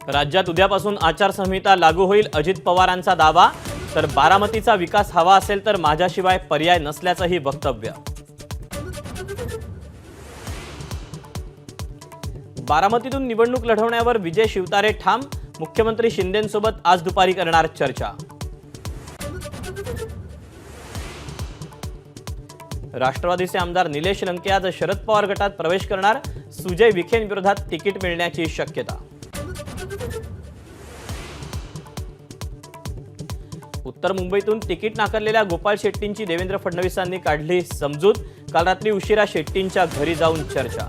राज्यात उद्यापासून आचारसंहिता लागू होईल, अजित पवारांचा दावा। तर बारामतीचा विकास हवा असेल तर माझ्याशिवाय पर्याय नसल्याचंही वक्तव्य। बारामतीतून निवडणूक लढवण्यावर विजय शिवतारे ठाम, मुख्यमंत्री शिंदेंसोबत आज दुपारी करणार चर्चा। राष्ट्रवादीचे आमदार निलेश लंके आज शरद पवार गटात प्रवेश करणार, सुजय विखेंविरोधात तिकीट मिळण्याची शक्यता। उत्तर मुंबईतून तिकीट नाकारलेल्या गोपाळ शेट्टींची देवेंद्र फडणवीसांनी काढली समजूत, काल रात्री उशिरा शेट्टींच्या घरी जाऊन चर्चा।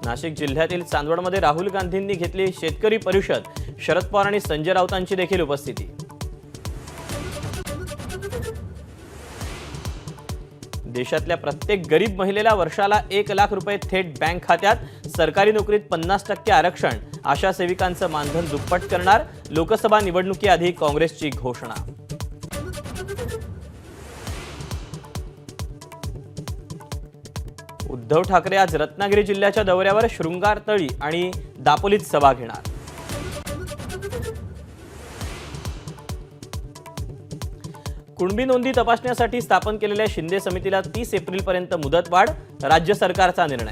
नाशिक जिल्ह्यातील चांदवडमध्ये राहुल गांधींनी घेतली शेतकरी परिषद, शरद पवार आणि संजय राऊतांची देखील उपस्थिती। देशातल्या प्रत्येक गरीब महिलेला वर्षाला 1 लाख रुपये थेट बँक खात्यात, सरकारी नोकरीत 50% आरक्षण, आशा सेविकांचं मानधन दुप्पट करणार, लोकसभा निवडणुकीआधी काँग्रेसची घोषणा। उद्धव ठाकरे आज रत्नागिरी जिल्ह्याच्या दौऱ्यावर, शृंगारतळी आणि दापोलीत सभा घेणार। कुणबी नोंदी तपासण्यासाठी स्थापन केलेल्या शिंदे समितीला 30 एप्रिलपर्यंत मुदतवाढ, राज्य सरकारचा निर्णय।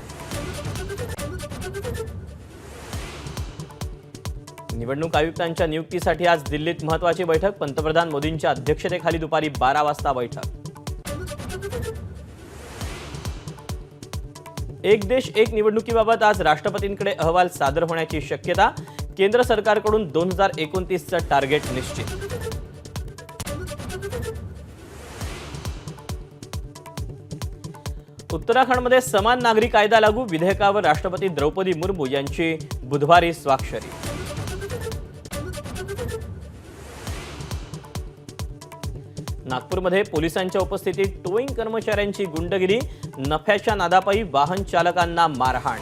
निवडणूक आयुक्तांच्या नियुक्तीसाठी आज दिल्लीत महत्त्वाची बैठक, पंतप्रधान मोदींच्या अध्यक्षतेखाली दुपारी 12 वाजता बैठक। एक देश एक निवडणुकीबाबत आज राष्ट्रपतींकडे अहवाल सादर होण्याची शक्यता, केंद्र सरकारकडून 2029चं टार्गेट निश्चित। उत्तराखंडमध्ये समान नागरी कायदा लागू, विधेयकावर राष्ट्रपती द्रौपदी मुर्मू यांची बुधवारी स्वाक्षरी। नागपूरमध्ये पोलिसांच्या उपस्थितीत टोईंग कर्मचाऱ्यांची गुंडगिरी, नफ्याच्या नादापायी वाहन चालकांना मारहाण।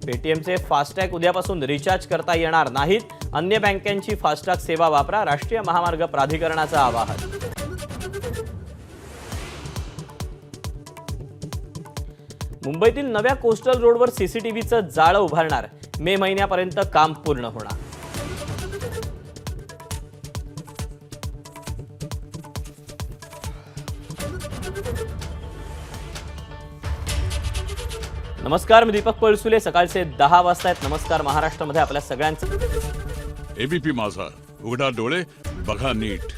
पेटीएमचे फास्टॅग उद्यापासून रिचार्ज करता येणार नाहीत, अन्य बँकांची फास्टॅग सेवा वापरा, राष्ट्रीय महामार्ग प्राधिकरणाचं आवाहन। मुंबईतील नव्या कोस्टल रोडवर सीसीटीव्हीचं जाळं उभारणार, मे महिन्यापर्यंत काम पूर्ण होणार। नमस्कार, मी दीपक पळसुले। सकाळचे 10 वाजता आहेत। नमस्कार महाराष्ट्रामध्ये आपल्या सगळ्यांचं। एबीपी माझा, उघडा डोळे बघा नीट।